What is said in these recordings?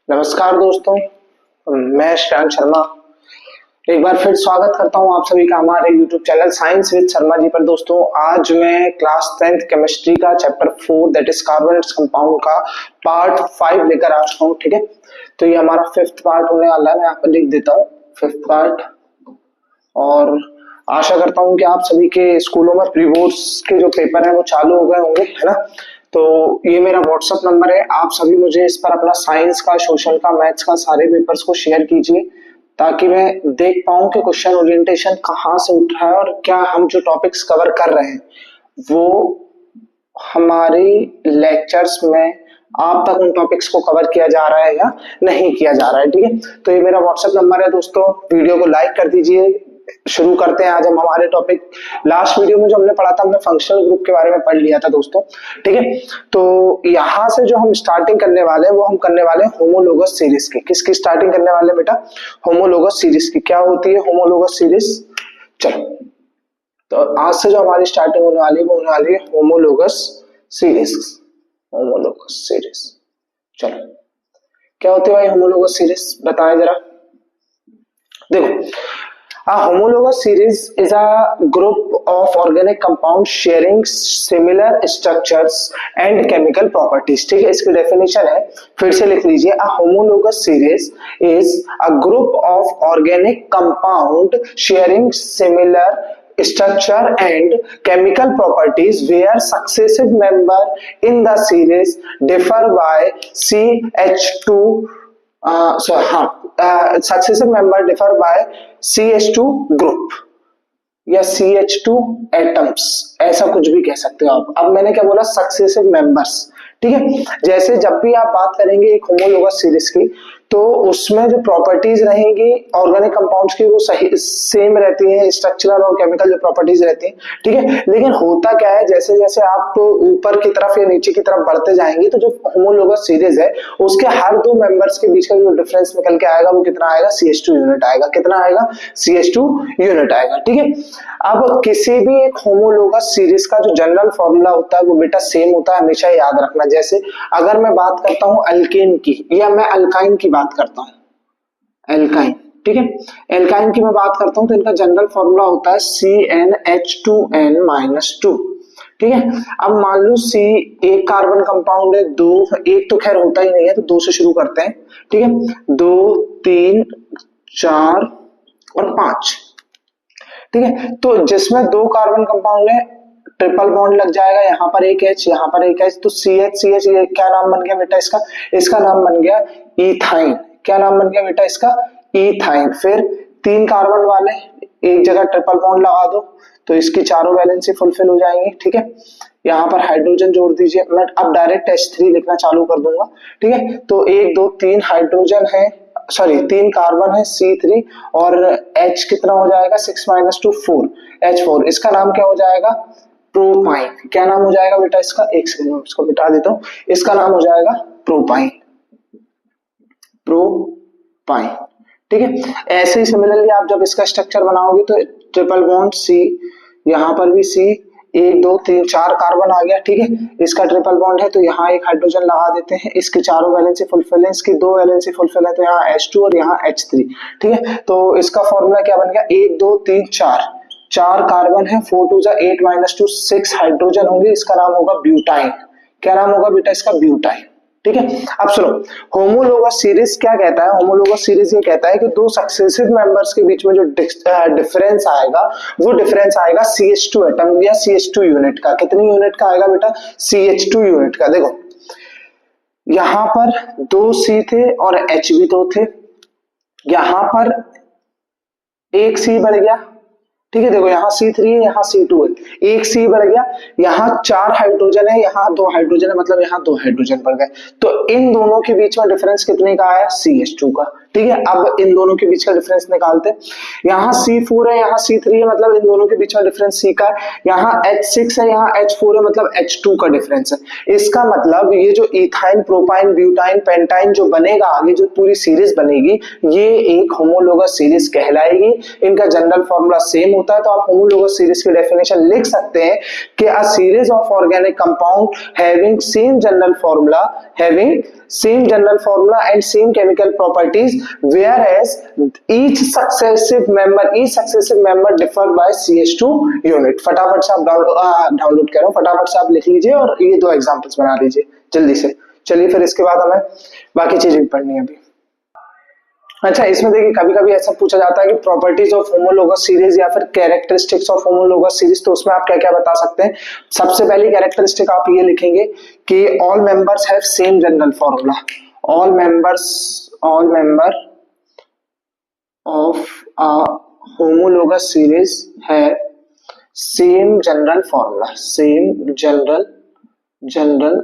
नमस्कार दोस्तों, मैं श्रेयांश शर्मा एक बार फिर स्वागत करता हूं आप सभी का हमारे YouTube channel science with Sharma ji पर। दोस्तों आज मैं क्लास 10th केमिस्ट्री का chapter 4 that is carbon and compound का पार्ट 5 लेकर आ चुका हूं। ठीक है, तो ये हमारा 5th पार्ट होने वाला है। मैं यहाँ पर लिख देता हूँ 5th पार्ट, और आशा करता हूँ कि आप सभी के स्कूलों में प्री बोर्ड्स के जो पेपर है वो चालू हो गए होंगे, है ना। तो ये मेरा व्हाट्सएप नंबर है, आप सभी मुझे इस पर अपना साइंस का, सोशल का, मैथ्स का सारे पेपर्स को शेयर कीजिए ताकि मैं देख पाऊं कि क्वेश्चन ओरिएंटेशन कहाँ से उठ रहा है और क्या हम जो टॉपिक्स कवर कर रहे हैं वो हमारे लेक्चर्स में आप तक उन टॉपिक्स को कवर किया जा रहा है या नहीं किया जा रहा है। ठीक है, तो ये मेरा व्हाट्सएप नंबर है दोस्तों। वीडियो को लाइक कर दीजिए। शुरू करते हैं आज हम हमारे टॉपिक। लास्ट वीडियो में जो हमने पढ़ा था, हमने फंक्शनल ग्रुप के बारे में पढ़ लिया था दोस्तों। ठीक है, तो यहाँ से जो हम स्टार्टिंग करने वाले हैं वो हम करने वाले हैं होमोलोगस सीरीज की। किसकी स्टार्टिंग करने वाले हैं बेटा? होमोलोगस सीरीज की। क्या होती है होमोलोगस सीरीज? चलो, तो आज से जो हमारी स्टार्टिंग होने वाली है वो होने वाली है होमोलोगस सीरीज। होमोलोगस सीरीज, चलो क्या होती है भाई होमोलोगस सीरीज? बताएं जरा। देखो, a homologous series is a group of organic compounds sharing similar structures and chemical properties। ठीक है, इसकी डेफिनेशन है, फिर से लिख लीजिए। a homologous series is a group of organic compound sharing similar structure and chemical properties where successive member in the series differ by CH2 successive member differ by CH2 group या CH2 atoms, ऐसा कुछ भी कह सकते हो आप। अब मैंने क्या बोला? Successive members. ठीक है, जैसे जब भी आप बात करेंगे एक होमोलोगस सीरीज की तो उसमें जो प्रॉपर्टीज रहेंगी ऑर्गेनिक कंपाउंड्स की वो सही सेम रहती है, स्ट्रक्चरल और केमिकल जो प्रॉपर्टीज रहती हैं। ठीक है, लेकिन होता क्या है, जैसे जैसे आप ऊपर की तरफ या नीचे की तरफ बढ़ते जाएंगे तो जो होमोलोगस सीरीज है उसके हर दो मेंबर्स के बीच का जो डिफरेंस निकल के आएगा वो कितना आएगा? CH2 यूनिट आएगा। कितना आएगा? CH2 यूनिट आएगा। ठीक है, अब किसी भी एक होमोलोगस सीरीज का जो जनरल फॉर्मूला होता है वो बेटा सेम होता है, हमेशा याद रखना। जैसे अगर मैं बात करता हूं अल्केन की या मैं अल्काइन की बात करता हूं, एल्काइन। ठीक है, एल्काइन की मैं बात करता हूं तो इनका जनरल फॉर्मूला होता है CnH2n-2। ठीक है, अब मान लो C एक कार्बन कंपाउंड है, दो, एक तो खैर होता ही नहीं है तो दो से शुरू करते हैं। ठीक है, 2 3 4 और 5। ठीक है, तो जिसमें दो कार्बन कंपाउंड है ट्रिपल बॉन्ड लग जाएगा, यहाँ पर एक H, यहाँ पर एक H, तो CH ये क्या नाम बन गया बेटा इसका? इसका नाम बन गया इथाइन। क्या नाम बन गया बेटा इसका? इथाइन। फिर तीन कार्बन वाले एक जगह ट्रिपल बॉन्ड लगा दो तो इसकी चारों वैलेंसी फुलफिल हो जाएंगी। ठीक है, यहाँ पर हाइड्रोजन जोड़ दीजिए। मैं अब डायरेक्ट H3 लिखना चालू कर दूंगा। ठीक है, तो 1 2 3 हाइड्रोजन है, सॉरी 3 कार्बन है C3, और H कितना हो जाएगा? 6 - 2 4, H4। इसका नाम क्या हो जाएगा? प्रोपाइन। क्या नाम हो जाएगा बेटा इसका? एक सेकंड में इसको मिटा देता हूं। इसका नाम हो जाएगा प्रोपाइन। प्रोपाइन। ठीक है, ऐसे ही सिमिलरली आप जब इसका स्ट्रक्चर बनाओगे तो ट्रिपल बॉन्ड C, यहाँ पर भी C, 1 2 3 4 कार्बन आ गया। ठीक है, इसका ट्रिपल बॉन्ड है तो यहाँ एक हाइड्रोजन लगा देते हैं। इसकी चारों वैलेंसी फुलफिल है, इसकी दो वैलेंसी फुलफिल है तो यहाँ H2 और यहाँ H3। ठीक है, तो इसका फॉर्मूला क्या बन गया? 1 2 3 4, 4 कार्बन है, 4 2 8 - 2 6 हाइड्रोजन होंगे। इसका नाम होगा ब्यूटाइन। क्या नाम होगा बेटा इसका? ब्यूटाइन। ठीक है, अब सुनो, होमोलोगस सीरीज क्या कहता है? होमोलोगस सीरीज ये कहता है कि दो सक्सेसिव मेंबर्स के बीच में जो डिफरेंस आएगा वो डिफरेंस आएगा CH2 एटम या CH2 यूनिट का। कितनी यूनिट का आएगा बेटा? CH2 यूनिट का। देखो, यहां पर 2 C थे और H भी 2 थे, यहां पर एक C बढ़ गया। ठीक है, देखो यहाँ C3 है, यहाँ C2 है, एक C बढ़ गया, यहाँ 4 हाइड्रोजन है, यहाँ 2 हाइड्रोजन है, मतलब यहाँ 2 हाइड्रोजन बढ़ गए। तो इन दोनों के बीच में डिफरेंस कितने का आया? CH2 का। ठीक है, अब इन दोनों के बीच का डिफरेंस निकालते। यहाँ C4 है, यहाँ C3 है, मतलब इन दोनों के बीच में डिफरेंस C का है। यहाँ H6 है, यहाँ H4 है, मतलब H2 का डिफरेंस है। इसका मतलब ये जो इथाइन, प्रोपाइन, ब्यूटाइन, पेंटाइन जो बनेगा आगे, जो पूरी सीरीज बनेगी, ये एक होमोलोगस सीरीज कहलाएगी। इनका जनरल फॉर्मूला सेम होता है, तो आप होमोलोगस सीरीज की डेफिनेशन लिख सकते हैं कि a series of organic compound having same general formula, having same general formula and same chemical properties, whereas each successive member differ by CH2 unit। फटाफट से आप डाउनलोड करो, फटाफट से आप लिख लीजिए और ये दो एग्जांपल्स बना लीजिए जल्दी से। चलिए फिर इसके बाद हमें बाकी चीजें भी पढ़नी है अभी। अच्छा, इसमें देखिए कभी कभी ऐसा पूछा जाता है कि प्रॉपर्टीज ऑफ होमोलोगस सीरीज या फिर कैरेक्टरिस्टिक्स ऑफ होमोलोगस सीरीज, तो उसमें आप क्या क्या बता सकते हैं। सबसे पहली कैरेक्टरिस्टिक आप ये लिखेंगे कि all members have same general formula. All member of a homologous series है same general formula, general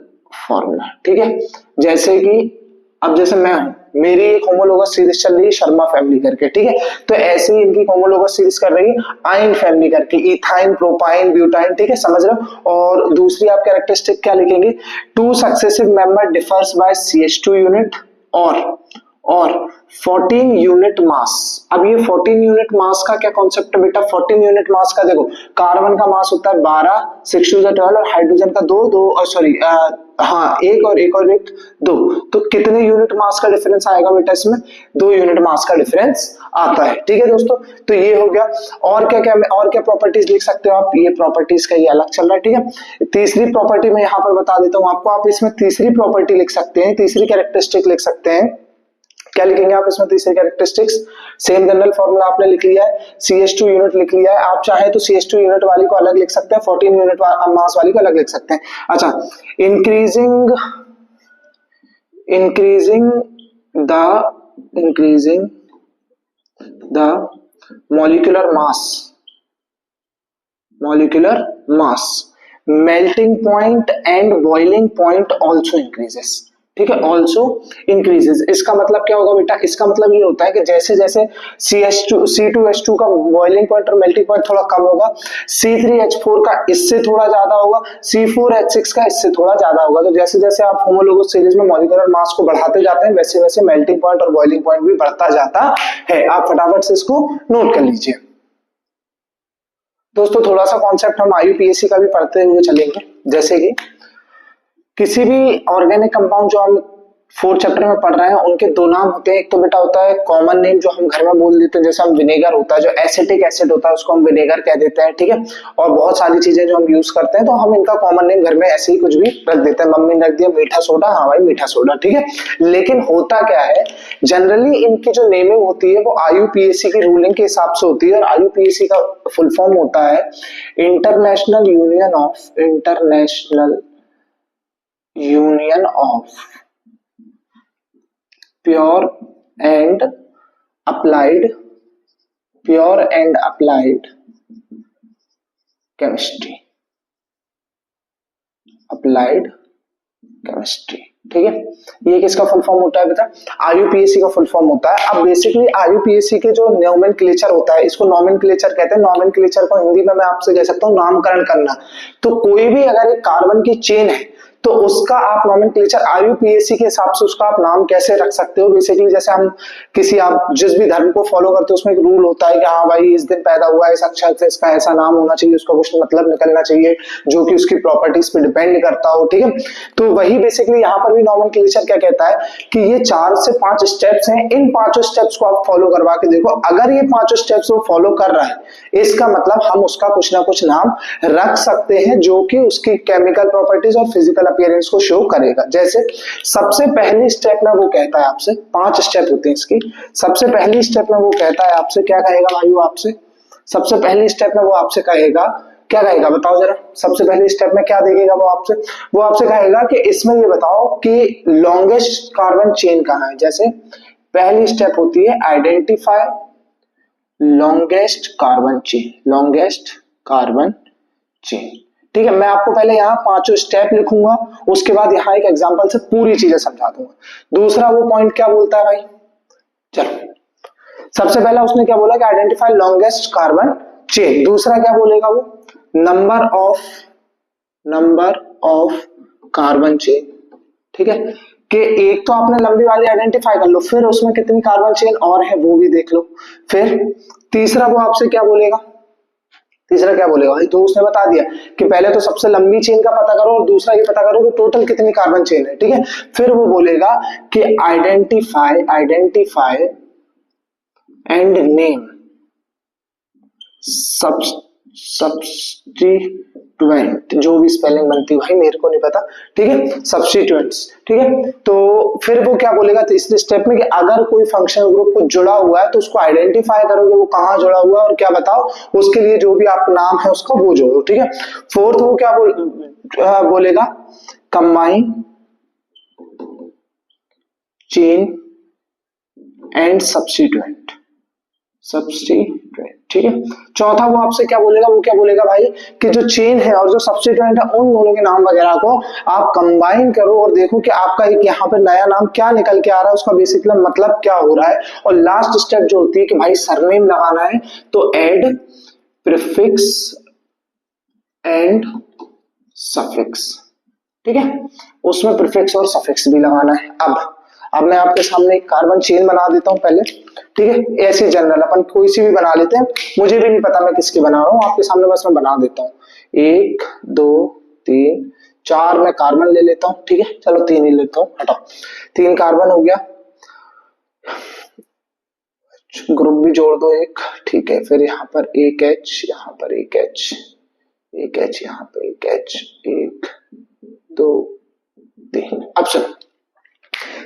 formula. ठीक है, जैसे कि अब जैसे मैं हूं, मेरी एक होमोलोगस सीरीज चल रही है शर्मा फैमिली करके, ठीक है, तो ऐसे ही इनकी होमोलोगस सीरीज कर रही है आइन फैमिली करके, इथाइन, प्रोपाइन, ब्यूटाइन। ठीक है, समझ रहे हो। और दूसरी आप कैरेक्टरिस्टिक क्या लिखेंगे, two successive member differs by CH2 unit और 14 यूनिट मास। अब ये 14 यूनिट मास का क्या कॉन्सेप्ट है बेटा, 14 यूनिट मास का देखो, कार्बन का मास होता है 12, 6 2 12 और हाइड्रोजन का 2, तो कितने यूनिट मास का डिफरेंस आएगा बेटा, इसमें 2 यूनिट मास का डिफरेंस आता है। ठीक है दोस्तों, तो ये हो गया। और क्या प्रॉपर्टीज लिख सकते हो आप, ये प्रॉपर्टीज का ये अलग चल रहा है। ठीक है, तीसरी प्रॉपर्टी मैं यहाँ पर बता देता हूँ आपको, आप इसमें तीसरी प्रॉपर्टी लिख सकते हैं, तीसरी कैरेक्टरिस्टिक लिख सकते हैं। क्या लिखेंगे आप इसमें, तीसरी कैरेक्टरिस्टिक्स, सेम जनरल फॉर्मूला आपने लिख लिया है, CH2 यूनिट लिख लिया है, आप चाहे तो CH2 यूनिट वाली को अलग लिख सकते हैं, 14 यूनिट मास वाली को अलग लिख सकते हैं। अच्छा, increasing the molecular mass, melting point and boiling point also increases। ठीक है, ऑल्सो इंक्रीजेस। इसका मतलब क्या होगा बेटा, इसका मतलब ये होता है कि जैसे जैसे C2H2 का बॉइलिंग पॉइंट और मेल्टिंग पॉइंट थोड़ा कम होगा, C3H4 का इससे थोड़ा ज्यादा होगा, C4H6 का इससे थोड़ा ज्यादा होगा। तो जैसे जैसे आप होमोलोगस सीरीज में मॉलिक्यूलर मास को बढ़ाते जाते हैं, वैसे वैसे मेल्टिंग पॉइंट और बॉइलिंग पॉइंट भी बढ़ता जाता है। आप फटाफट से इसको नोट कर लीजिए दोस्तों। थोड़ा सा कॉन्सेप्ट हम IUPAC का भी पढ़ते हुए चलेंगे। जैसे कि किसी भी ऑर्गेनिक कंपाउंड जो हम 4th चैप्टर में पढ़ रहे हैं, उनके दो नाम होते हैं। एक तो बेटा होता है कॉमन नेम, जो हम घर में बोल देते हैं, जैसे हम विनेगर होता है, जो एसिटिक एसिड होता है उसको हम विनेगर कह देते हैं। ठीक है, और बहुत सारी चीजें जो हम यूज करते हैं तो हम इनका कॉमन नेम घर में ऐसे ही कुछ भी रख देते हैं। मम्मी ने रख दिया मीठा सोडा, हाँ भाई मीठा सोडा। ठीक है, लेकिन होता क्या है, जनरली इनकी जो नेमिंग होती है वो IUPAC की रूलिंग के हिसाब से होती है। और IUPAC का फुल फॉर्म होता है international union of pure and applied chemistry, ठीक है, ये किसका फुल फॉर्म होता है बेटा, IUPAC का फुल फॉर्म होता है। अब बेसिकली IUPAC के जो नोमेनक्लेचर होता है, इसको नोमेनक्लेचर कहते हैं। नोमेनक्लेचर को हिंदी में मैं आपसे कह सकता हूँ नामकरण करना। तो कोई भी अगर एक कार्बन की चेन है तो उसका आप नोमेनक्लेचर IUPAC के हिसाब से उसका आप नाम कैसे रख सकते हो। बेसिकली जैसे हम आप जिस भी धर्म को फॉलो करते हो उसमें एक रूल होता है कि हाँ भाई इस दिन पैदा हुआ है, इस अक्षर से इसका ऐसा नाम होना चाहिए, उसका कुछ मतलब निकलना चाहिए जो कि उसकी प्रॉपर्टीज पे डिपेंड करता हो। ठीक है, तो वही बेसिकली यहाँ पर भी नोमेनक्लेचर क्या कहता है कि ये 4 से 5 स्टेप्स हैं, इन 5 स्टेप्स को आप फॉलो करवा के देखो। अगर ये 5 स्टेप्स वो फॉलो कर रहा है, इसका मतलब हम उसका कुछ ना कुछ नाम रख सकते हैं जो कि उसकी केमिकल प्रॉपर्टीज और फिजिकल अपीयरेंस को शो करेगा। जैसे सबसे पहली स्टेप में वो कहता है आपसे, 5 स्टेप होते हैं इसकी। सबसे पहली स्टेप में वो कहता है आपसे, क्या कहेगा भाइयों आपसे, सबसे पहली स्टेप में वो आपसे कहेगा, क्या कहेगा बताओ जरा। सबसे पहली स्टेप में क्या देखेगा वो आपसे कहेगा कि इसमें ये बताओ कि लॉन्गेस्ट कार्बन चेन कहाँ है। जैसे पहली स्टेप होती है आइडेंटिफाई लॉन्गेस्ट कार्बन चेन। ठीक है, मैं आपको पहले यहाँ 5 स्टेप लिखूंगा, उसके बाद यहाँ एक एग्जांपल से पूरी चीजें समझा दूंगा। दूसरा वो पॉइंट क्या बोलता है भाई, चलो सबसे पहला उसने क्या बोला कि आइडेंटिफाई लॉन्गेस्ट कार्बन चेन। दूसरा क्या बोलेगा वो, नंबर ऑफ कार्बन चेन। ठीक है, कि एक तो आपने लंबी वाली आइडेंटिफाई कर लो, फिर उसमें कितनी कार्बन चेन और है वो भी देख लो। फिर तीसरा वो आपसे क्या बोलेगा, तीसरा क्या बोलेगा भाई, तो उसने बता दिया कि पहले तो सबसे लंबी चेन का पता करो और दूसरा ये पता करो कि टोटल कितनी कार्बन चेन है, ठीक है। फिर वो बोलेगा कि आइडेंटिफाई एंड नेम सब्स्टिट्यूएंट, जो भी स्पेलिंग बनती है भाई मेरे को नहीं पता, ठीक है, सब्स्टिट्यूएंट्स, ठीक है। तो फिर वो क्या बोलेगा तीसरे स्टेप में कि अगर कोई फंक्शनल ग्रुप को जुड़ा हुआ है तो उसको आइडेंटिफाई करोगे वो कहाँ जुड़ा हुआ है और क्या बताओ, उसके लिए जो भी आप नाम है उसका वो जोड़ो, ठीक है। फोर्थ वो क्या बोलेगा, कंबाइन चेन एंड सब्स्टिट्यूएंट, ठीक है। चौथा वो आपसे क्या बोलेगा, वो क्या बोलेगा भाई कि जो चेन है और जो सब्स्टिट्यूएंट है उन दोनों के नाम वगैरह को आप कंबाइन करो और देखो कि आपका एक यहाँ पे नया नाम क्या निकल के आ रहा है, उसका बेसिकली मतलब क्या हो रहा है। और लास्ट स्टेप जो होती है कि भाई सरनेम लगाना है तो ऐड प्रीफिक्स एंड सफिक्स, ठीक है, उसमें प्रीफिक्स और सफिक्स भी लगाना है। अब मैं आपके सामने एक कार्बन चेन बना देता हूं पहले, ठीक है, ऐसी जनरल अपन कोई सी भी बना लेते हैं, मुझे भी नहीं पता मैं किसकी बना रहा हूँ, आपके सामने बस मैं बना देता हूँ। 1 2 3 4 मैं कार्बन ले लेता हूँ, ठीक है, चलो 3 ही लेता हूँ, हटाओ, 3 कार्बन हो गया, ग्रुप भी जोड़ दो एक, ठीक है। फिर यहाँ पर एक H, यहाँ पर एक H, एक H, यहाँ पे एक H, 1 2 3। अब चलो,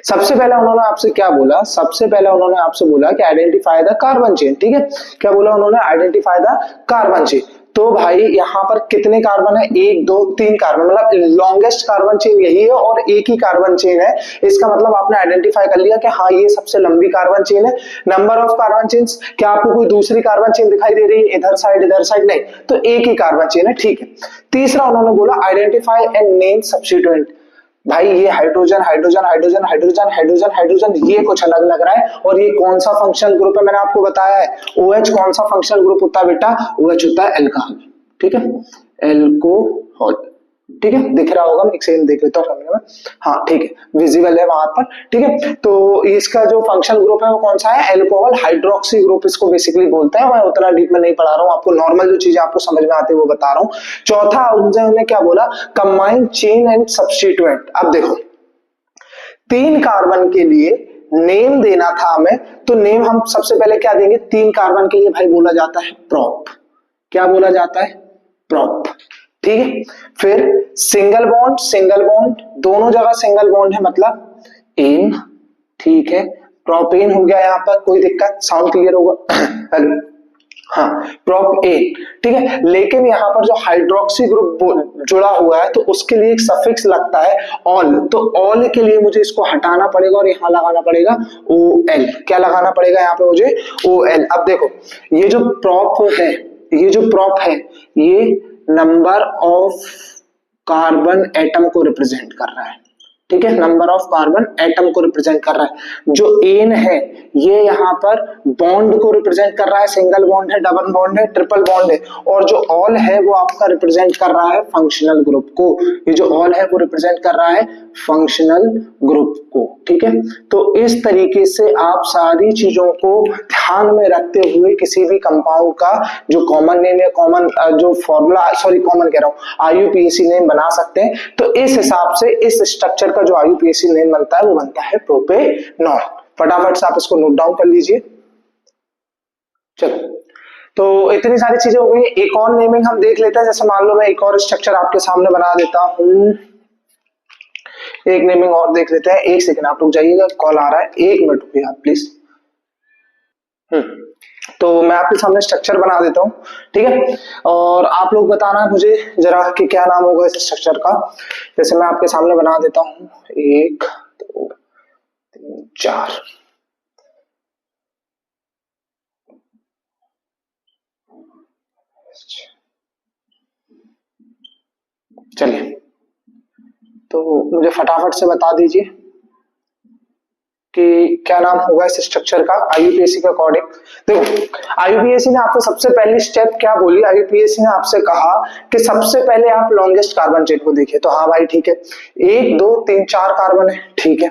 सबसे पहले उन्होंने आपसे क्या बोला, सबसे पहले उन्होंने आपसे बोला कि आइडेंटिफाई द कार्बन चेन, ठीक है, क्या बोला उन्होंने, आइडेंटिफाई द कार्बन चेन। तो भाई यहाँ पर कितने कार्बन है, 1 2 3 कार्बन, मतलब लॉन्गेस्ट कार्बन चेन यही है और एक ही कार्बन चेन है, इसका मतलब आपने आइडेंटिफाई कर लिया कि हाँ ये सबसे लंबी कार्बन चेन है। नंबर ऑफ कार्बन चेन्स, क्या आपको कोई दूसरी कार्बन चेन दिखाई दे रही है इधर साइड, नहीं, तो एक ही कार्बन चेन है, ठीक है। तीसरा उन्होंने बोला आइडेंटिफाई एंड नेम सब्स्टिट्यूएंट, भाई ये hydrogen hydrogen hydrogen hydrogen hydrogen hydrogen ये कुछ अलग लग रहा है और ये कौन सा फंक्शनल ग्रुप है, मैंने आपको बताया है OH कौन सा फंक्शनल ग्रुप होता है बेटा, OH होता है एल्कोहल, ठीक है, एल्कोहल, ठीक है, दिख रहा होगा, मैं एक सेकंड देख लेता हूँ कैमरे में, हाँ ठीक है, विजिबल है वहां पर, ठीक है। तो इसका जो फंक्शनल ग्रुप है वो कौन सा है, एल्कोहल हाइड्रोक्सी ग्रुप इसको बेसिकली बोलते हैं, मैं उतना डीप में नहीं पढ़ा रहा हूँ, आपको नॉर्मल जो चीजें आपको समझ में आती है वो बता रहा हूँ। चौथा उन्होंने क्या बोला, कंबाइन चेन एंड सब्स्टिट्यूएंट। अब देखो 3 कार्बन के लिए नेम देना था हमें, तो नेम हम सबसे पहले क्या देंगे, 3 कार्बन के लिए भाई बोला जाता है प्रोप, क्या बोला जाता है, प्रोप, ठीक है। फिर सिंगल बॉन्ड दोनों जगह सिंगल बॉन्ड है मतलब एन, ठीक है, प्रोपेन हो गया, यहाँ पर कोई दिक्कत, साउंड क्लियर होगा, हेलो, हाँ प्रोप ए, ठीक है। लेकिन यहाँ पर जो हाइड्रोक्सी ग्रुप जुड़ा हुआ है तो उसके लिए एक सफिक्स लगता है ऑल, तो ऑल के लिए मुझे इसको हटाना पड़ेगा और यहाँ लगाना पड़ेगा OL, क्या लगाना पड़ेगा यहाँ पे मुझे, OL। अब देखो ये जो प्रॉप है ये नंबर ऑफ कार्बन एटम को रिप्रेजेंट कर रहा है, ठीक है, नंबर ऑफ कार्बन एटम को रिप्रेजेंट कर रहा है। जो एन है ये यहाँ पर बॉन्ड को रिप्रेजेंट कर रहा है, सिंगल बॉन्ड है, डबल बॉन्ड है, ट्रिपल बॉन्ड है, और जो ऑल है वो आपका रिप्रेजेंट कर रहा है फंक्शनल ग्रुप को, ये जो ऑल है वो रिप्रेजेंट कर रहा है फंक्शनल ग्रुप को, ठीक है। तो इस तरीके से आप सारी चीजों को ध्यान में रखते हुए किसी भी कंपाउंड का जो कॉमन नेम या कॉमन जो फॉर्मूला, सॉरी कॉमन कह रहा हूँ, IUPAC नेम बना सकते हैं। तो इस हिसाब से इस स्ट्रक्चर का जो IUPAC नेम बनता है वो बनता है प्रोपेनॉल। फटाफट से आप इसको नोट डाउन कर लीजिए। चलो, तो इतनी सारी चीजें हो गई, एक और नेमिंग हम देख लेते हैं। जैसे मान लो मैं एक और स्ट्रक्चर आपके सामने बना देता हूं, एक नेमिंग और देख लेते हैं। एक सेकंड आप रुक जाइएगा, कॉल आ रहा है, 1 मिनट रुकिए आप प्लीज। तो मैं आपके सामने स्ट्रक्चर बना देता हूँ, ठीक है, और आप लोग बताना है मुझे जरा कि क्या नाम होगा इस स्ट्रक्चर का। जैसे मैं आपके सामने बना देता हूँ, 1 2 3 4, चलिए, तो मुझे फटाफट से बता दीजिए कि क्या नाम होगा इस स्ट्रक्चर का IUPAC के अकॉर्डिंग। देखो IUPAC ने आपको सबसे पहली स्टेप क्या बोली, IUPAC ने आपसे कहा कि सबसे पहले आप लॉन्गेस्ट कार्बन चेन को देखिए। तो हाँ भाई ठीक है, 1 2 3 4 कार्बन है, ठीक है,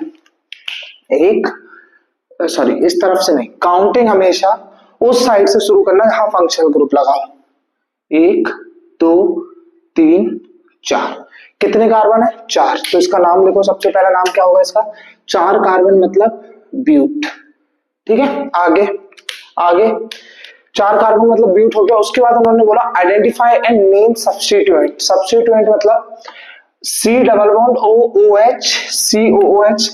इस तरफ से नहीं, काउंटिंग हमेशा उस साइड से शुरू करना जहां फंक्शनल ग्रुप लगाओ, 1 2 3 4। कितने कार्बन है? 4। तो इसका नाम लिखो, सबसे पहला नाम क्या होगा इसका? 4 कार्बन मतलब ब्यूट। ठीक है, आगे आगे 4 कार्बन मतलब ब्यूट हो गया। उसके बाद उन्होंने बोला identify and name substituent. Substituent मतलब C double bond OOH COOH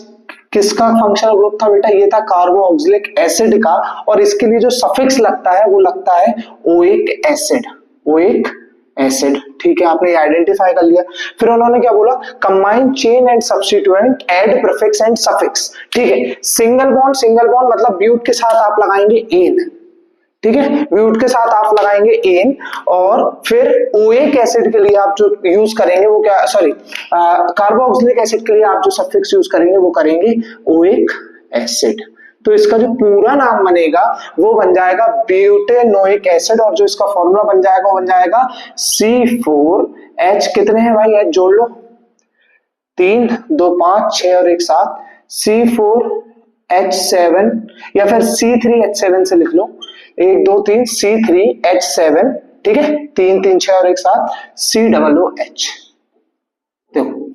किसका फंक्शनल ग्रुप था बेटा? ये था कार्बोक्सिलिक एसिड का, और इसके लिए जो सफिक्स लगता है वो लगता है ओइक एसिड। ओइक एसिड, ठीक है, आपने आइडेंटिफाई कर लिया। फिर उन्होंने क्या बोला? Combine chain and substituent, add prefix and suffix. ठीक है, सिंगल बॉन्ड मतलब ब्यूट के साथ आप लगाएंगे एन। ठीक है, ब्यूट के साथ आप लगाएंगे एन, और फिर ओएक एसिड के लिए आप जो यूज करेंगे वो क्या, सॉरी कार्बोक्सिलिक एसिड के लिए आप जो सफिक्स यूज करेंगे वो करेंगे ओएक एसिड। तो इसका जो पूरा नाम बनेगा वो बन जाएगा ब्यूटेनोइक एसिड, और जो इसका फॉर्मूला बन जाएगा वो बन जाएगा C4H, कितने हैं भाई? एच जोड़ लो, 3 2 5 6 और 1 7, C4H7 या फिर C3H7 से लिख लो, 1 2 3 C3H7। ठीक है, 3 3 6 और 1 7 COOH। देखो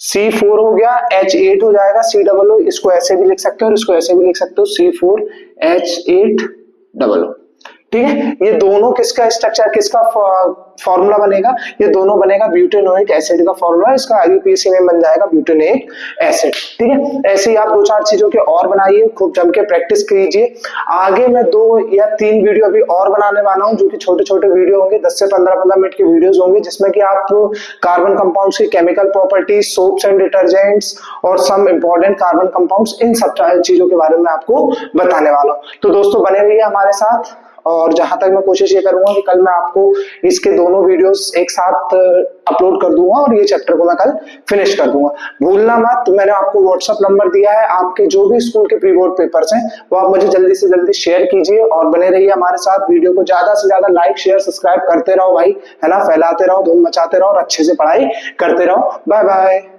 C4 हो गया, H8 हो जाएगा, COO। इसको ऐसे भी लिख सकते हो और इसको ऐसे भी लिख सकते हो, C4H8OO। ठीक है, ये दोनों किसका स्ट्रक्चर, किसका फॉर्मूला बनेगा? ये दोनों बनेगा ब्यूटेनोइक एसिड का फॉर्मूला। इसका IUPAC में बन जाएगा ब्यूटेनोइक एसिड। ठीक है, ऐसे ही आप 2-4 चीजों के और बनाइए, खूब जम के प्रैक्टिस कीजिए। आगे मैं 2 या 3 वीडियो अभी और बनाने वाला हूं, जो कि छोटे छोटे वीडियो होंगे, 10 से 15 मिनट के वीडियोस होंगे, जिसमें कि आप कार्बन कंपाउंड्स की chemical properties, soaps and detergents और सम इंपॉर्टेंट कार्बन कंपाउंड्स, इन सब चीजों के बारे में आपको बताने वाला हूं। तो दोस्तों बने रहिए हमारे साथ, और जहां तक मैं कोशिश ये करूंगा कि कल मैं आपको इसके दोनों वीडियोस एक साथ अपलोड कर दूंगा और ये चैप्टर को मैं कल फिनिश कर दूंगा। भूलना मत, मैंने आपको व्हाट्सएप नंबर दिया है, आपके जो भी स्कूल के प्री बोर्ड पेपर्स हैं वो आप मुझे जल्दी से जल्दी शेयर कीजिए, और बने रहिए हमारे साथ। वीडियो को ज्यादा से ज्यादा लाइक शेयर सब्सक्राइब करते रहो भाई, है ना, फैलाते रहो, धूम मचाते रहो और अच्छे से पढ़ाई करते रहो। Bye bye.